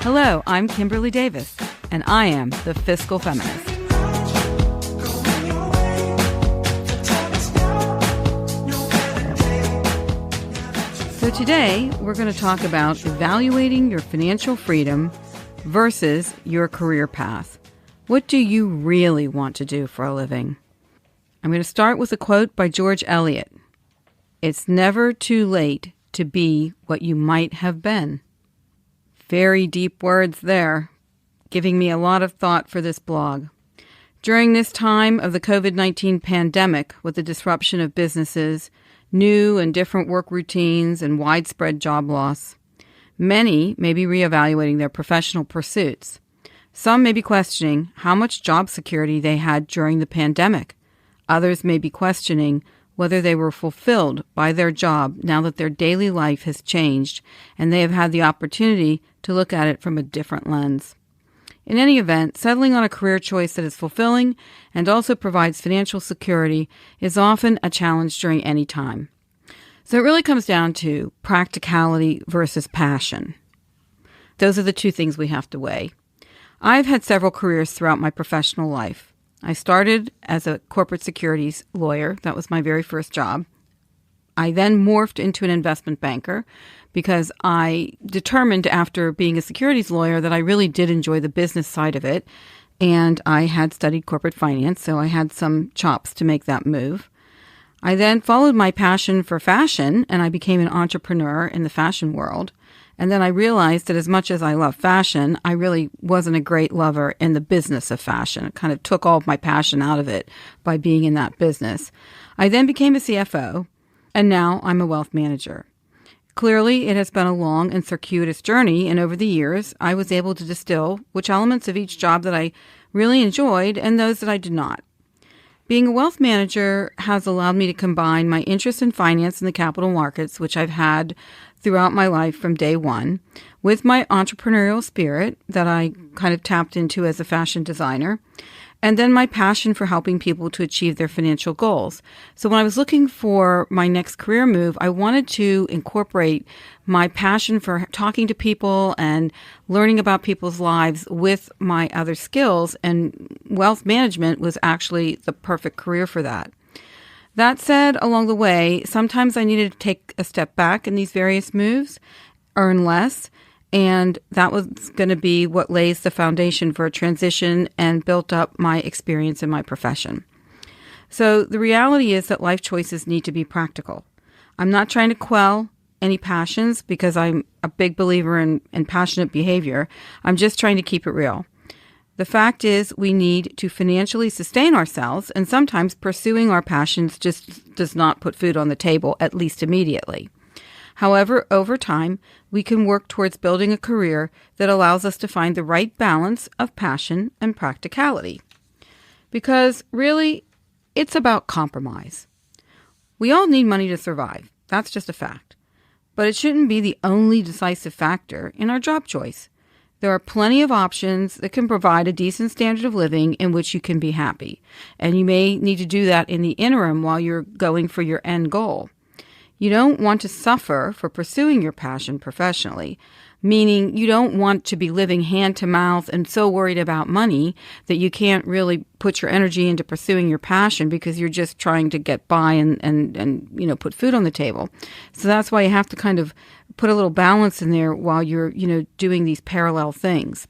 Hello, I'm Kimberly Davis, and I am the Fiscal Feminist. So today, we're going to talk about evaluating your financial freedom versus your career path. What do you really want to do for a living? I'm going to start with a quote by George Eliot. It's never too late to be what you might have been. Very deep words there, giving me a lot of thought for this blog. During this time of the COVID-19 pandemic, with the disruption of businesses, new and different work routines, and widespread job loss, many may be reevaluating their professional pursuits. Some may be questioning how much job security they had during the pandemic. Others may be questioning whether they were fulfilled by their job now that their daily life has changed and they have had the opportunity to look at it from a different lens. In any event, settling on a career choice that is fulfilling and also provides financial security is often a challenge during any time. So it really comes down to practicality versus passion. Those are the two things we have to weigh. I've had several careers throughout my professional life. I started as a corporate securities lawyer. That was my very first job. I then morphed into an investment banker because I determined after being a securities lawyer that I really did enjoy the business side of it. And I had studied corporate finance, so I had some chops to make that move. I then followed my passion for fashion, and I became an entrepreneur in the fashion world. And then I realized that as much as I love fashion, I really wasn't a great lover in the business of fashion. It kind of took all of my passion out of it by being in that business. I then became a CFO, and now I'm a wealth manager. Clearly, it has been a long and circuitous journey, and over the years, I was able to distill which elements of each job that I really enjoyed and those that I did not. Being a wealth manager has allowed me to combine my interest in finance and the capital markets, which I've had throughout my life from day one, with my entrepreneurial spirit that I kind of tapped into as a fashion designer, and then my passion for helping people to achieve their financial goals. So when I was looking for my next career move, I wanted to incorporate my passion for talking to people and learning about people's lives with my other skills, and wealth management was actually the perfect career for that. That said, along the way, sometimes I needed to take a step back in these various moves, earn less, and that was going to be what lays the foundation for a transition and built up my experience in my profession. So the reality is that life choices need to be practical. I'm not trying to quell any passions because I'm a big believer in passionate behavior. I'm just trying to keep it real. The fact is we need to financially sustain ourselves, and sometimes pursuing our passions just does not put food on the table, at least immediately. However, over time, we can work towards building a career that allows us to find the right balance of passion and practicality. Because really, it's about compromise. We all need money to survive. That's just a fact. But it shouldn't be the only decisive factor in our job choice. There are plenty of options that can provide a decent standard of living in which you can be happy. And you may need to do that in the interim while you're going for your end goal. You don't want to suffer for pursuing your passion professionally, meaning you don't want to be living hand to mouth and so worried about money that you can't really put your energy into pursuing your passion because you're just trying to get by and put food on the table. So that's why you have to kind of put a little balance in there while you're, doing these parallel things.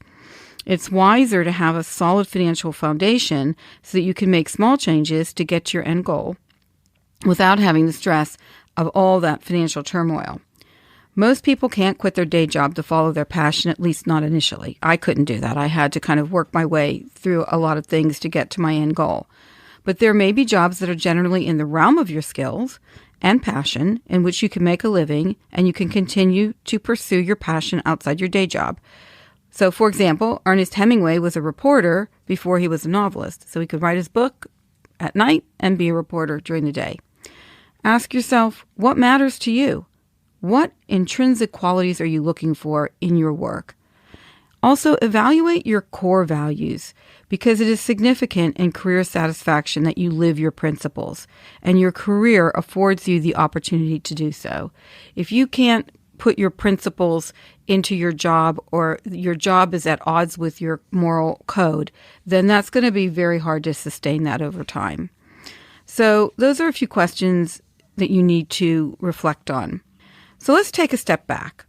It's wiser to have a solid financial foundation so that you can make small changes to get to your end goal without having the stress of all that financial turmoil. Most people can't quit their day job to follow their passion, at least not initially. I couldn't do that. I had to kind of work my way through a lot of things to get to my end goal. But there may be jobs that are generally in the realm of your skills and passion in which you can make a living and you can continue to pursue your passion outside your day job. So, for example, Ernest Hemingway was a reporter before he was a novelist, so he could write his book at night and be a reporter during the day. Ask yourself, what matters to you? What intrinsic qualities are you looking for in your work? Also, evaluate your core values because it is significant in career satisfaction that you live your principles, and your career affords you the opportunity to do so. If you can't put your principles into your job, or your job is at odds with your moral code, then that's going to be very hard to sustain that over time. So those are a few questions that you need to reflect on. So let's take a step back.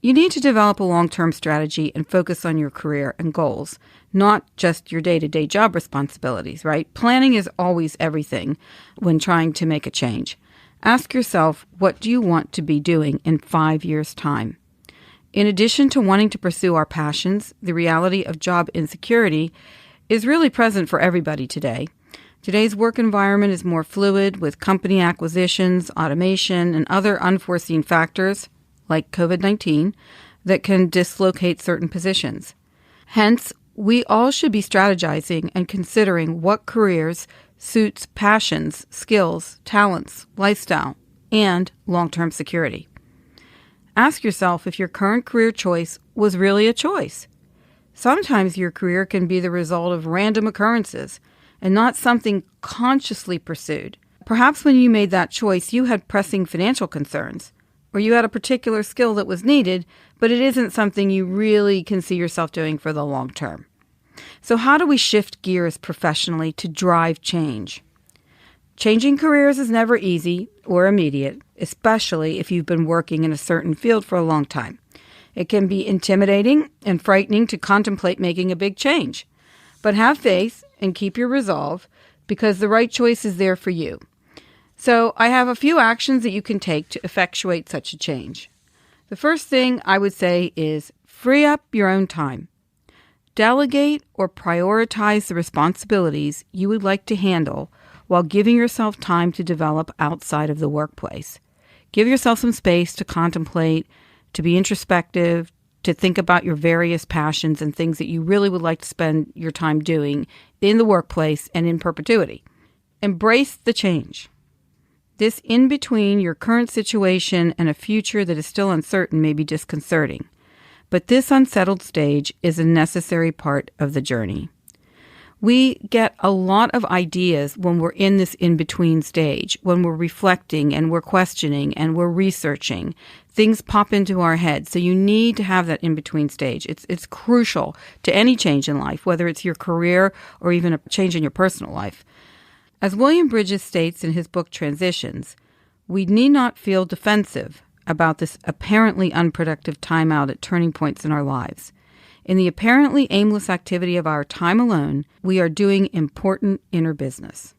You need to develop a long-term strategy and focus on your career and goals, not just your day-to-day job responsibilities, right? Planning is always everything when trying to make a change. Ask yourself, what do you want to be doing in 5 years' time? In addition to wanting to pursue our passions, the reality of job insecurity is really present for everybody today. Today's work environment is more fluid, with company acquisitions, automation, and other unforeseen factors, like COVID-19, that can dislocate certain positions. Hence, we all should be strategizing and considering what careers suits passions, skills, talents, lifestyle, and long-term security. Ask yourself if your current career choice was really a choice. Sometimes your career can be the result of random occurrences and not something consciously pursued. Perhaps when you made that choice, you had pressing financial concerns, or you had a particular skill that was needed, but it isn't something you really can see yourself doing for the long term. So how do we shift gears professionally to drive change? Changing careers is never easy or immediate, especially if you've been working in a certain field for a long time. It can be intimidating and frightening to contemplate making a big change. But have faith and keep your resolve, because the right choice is there for you. So I have a few actions that you can take to effectuate such a change. The first thing I would say is free up your own time. Delegate or prioritize the responsibilities you would like to handle while giving yourself time to develop outside of the workplace. Give yourself some space to contemplate, to be introspective, to think about your various passions and things that you really would like to spend your time doing in the workplace and in perpetuity. Embrace the change. This in between your current situation and a future that is still uncertain may be disconcerting, but this unsettled stage is a necessary part of the journey. We get a lot of ideas when we're in this in-between stage, when we're reflecting and we're questioning and we're researching. Things pop into our head, so you need to have that in-between stage. It's crucial to any change in life, whether it's your career or even a change in your personal life. As William Bridges states in his book Transitions, we need not feel defensive about this apparently unproductive time out at turning points in our lives. In the apparently aimless activity of our time alone, we are doing important inner business.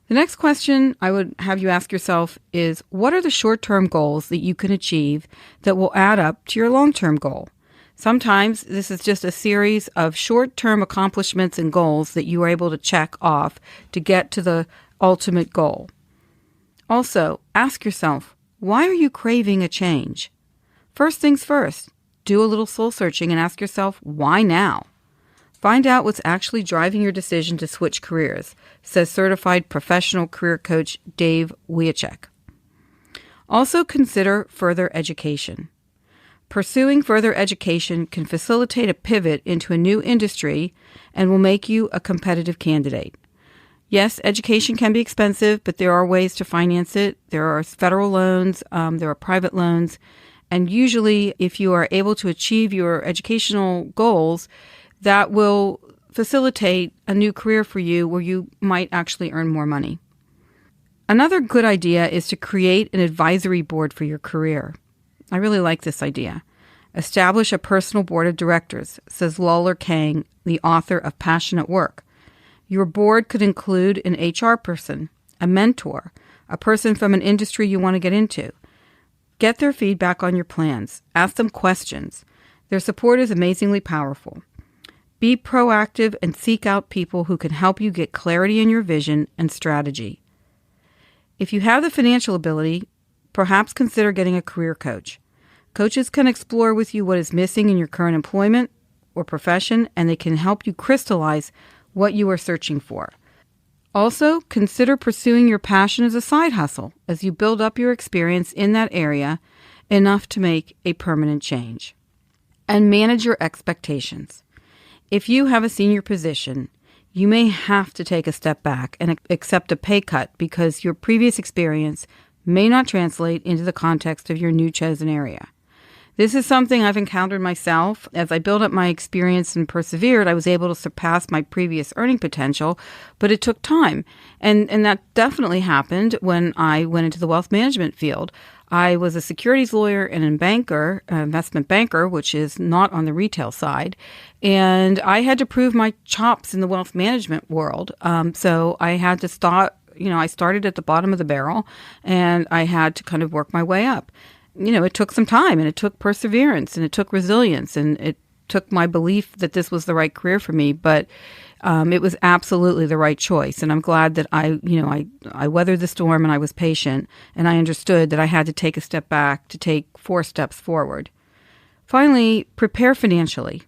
The next question I would have you ask yourself is, what are the short-term goals that you can achieve that will add up to your long-term goal? Sometimes this is just a series of short-term accomplishments and goals that you are able to check off to get to the ultimate goal. Also, ask yourself, why are you craving a change? First things first, do a little soul searching and ask yourself, why now? Find out what's actually driving your decision to switch careers, says certified professional career coach Dave Wiacek. Also consider further education. Pursuing further education can facilitate a pivot into a new industry and will make you a competitive candidate. Yes, education can be expensive, but there are ways to finance it. There are federal loans, there are private loans, and usually if you are able to achieve your educational goals, that will facilitate a new career for you where you might actually earn more money. Another good idea is to create an advisory board for your career. I really like this idea. Establish a personal board of directors, says Lawler Kang, the author of Passionate Work. Your board could include an HR person, a mentor, a person from an industry you want to get into. Get their feedback on your plans. Ask them questions. Their support is amazingly powerful. Be proactive and seek out people who can help you get clarity in your vision and strategy. If you have the financial ability, perhaps consider getting a career coach. Coaches can explore with you what is missing in your current employment or profession, and they can help you crystallize what you are searching for. Also, consider pursuing your passion as a side hustle as you build up your experience in that area enough to make a permanent change. And manage your expectations. If you have a senior position, you may have to take a step back and accept a pay cut because your previous experience may not translate into the context of your new chosen area. This is something I've encountered myself. As I built up my experience and persevered, I was able to surpass my previous earning potential, but it took time. And that definitely happened when I went into the wealth management field. I was a securities lawyer and investment banker, which is not on the retail side. And I had to prove my chops in the wealth management world. So I had to start, I started at the bottom of the barrel and I had to kind of work my way up. It took some time and it took perseverance and it took resilience and it took my belief that this was the right career for me. But it was absolutely the right choice. And I'm glad that I weathered the storm and I was patient and I understood that I had to take a step back to take 4 steps forward. Finally, prepare financially.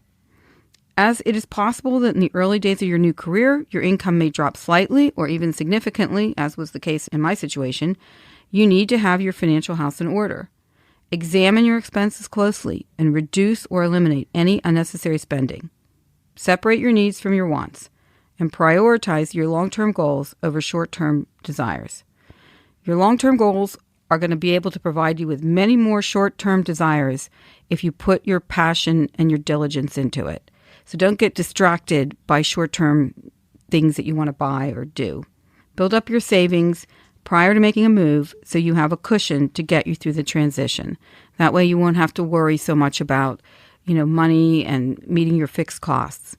As it is possible that in the early days of your new career, your income may drop slightly or even significantly, as was the case in my situation, you need to have your financial house in order. Examine your expenses closely and reduce or eliminate any unnecessary spending. Separate your needs from your wants and prioritize your long-term goals over short-term desires. Your long-term goals are going to be able to provide you with many more short-term desires if you put your passion and your diligence into it. So don't get distracted by short-term things that you want to buy or do. Build up your savings prior to making a move so you have a cushion to get you through the transition. That way you won't have to worry so much about, money and meeting your fixed costs.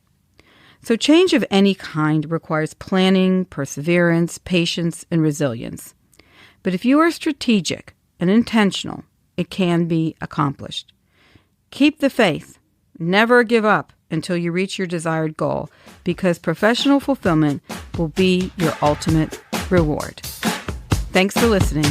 So change of any kind requires planning, perseverance, patience, and resilience. But if you are strategic and intentional, it can be accomplished. Keep the faith. Never give up until you reach your desired goal, because professional fulfillment will be your ultimate reward. Thanks for listening.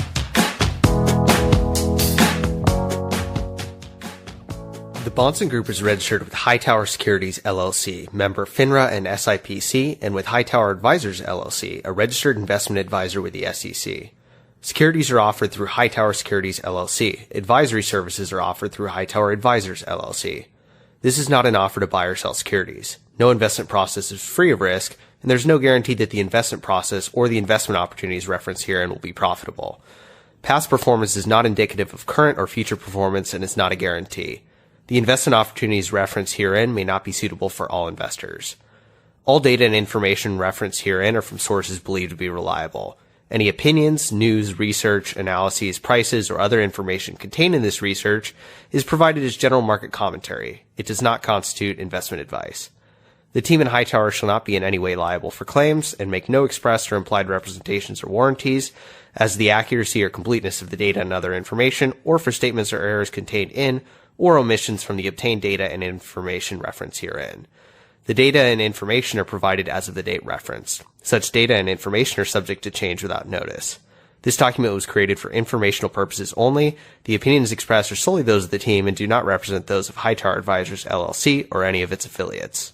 The Bahnsen Group is registered with Hightower Securities, LLC, member FINRA and SIPC, and with Hightower Advisors, LLC, a registered investment advisor with the SEC. Securities are offered through Hightower Securities, LLC. Advisory services are offered through Hightower Advisors, LLC. This is not an offer to buy or sell securities. No investment process is free of risk, and there's no guarantee that the investment process or the investment opportunities referenced herein will be profitable. Past performance is not indicative of current or future performance and is not a guarantee. The investment opportunities referenced herein may not be suitable for all investors. All data and information referenced herein are from sources believed to be reliable. Any opinions, news, research, analyses, prices, or other information contained in this research is provided as general market commentary. It does not constitute investment advice. The team in Hightower shall not be in any way liable for claims and make no express or implied representations or warranties as to the accuracy or completeness of the data and other information, or for statements or errors contained in or omissions from the obtained data and information referenced herein. The data and information are provided as of the date referenced. Such data and information are subject to change without notice. This document was created for informational purposes only. The opinions expressed are solely those of the team and do not represent those of Hightower Advisors, LLC, or any of its affiliates.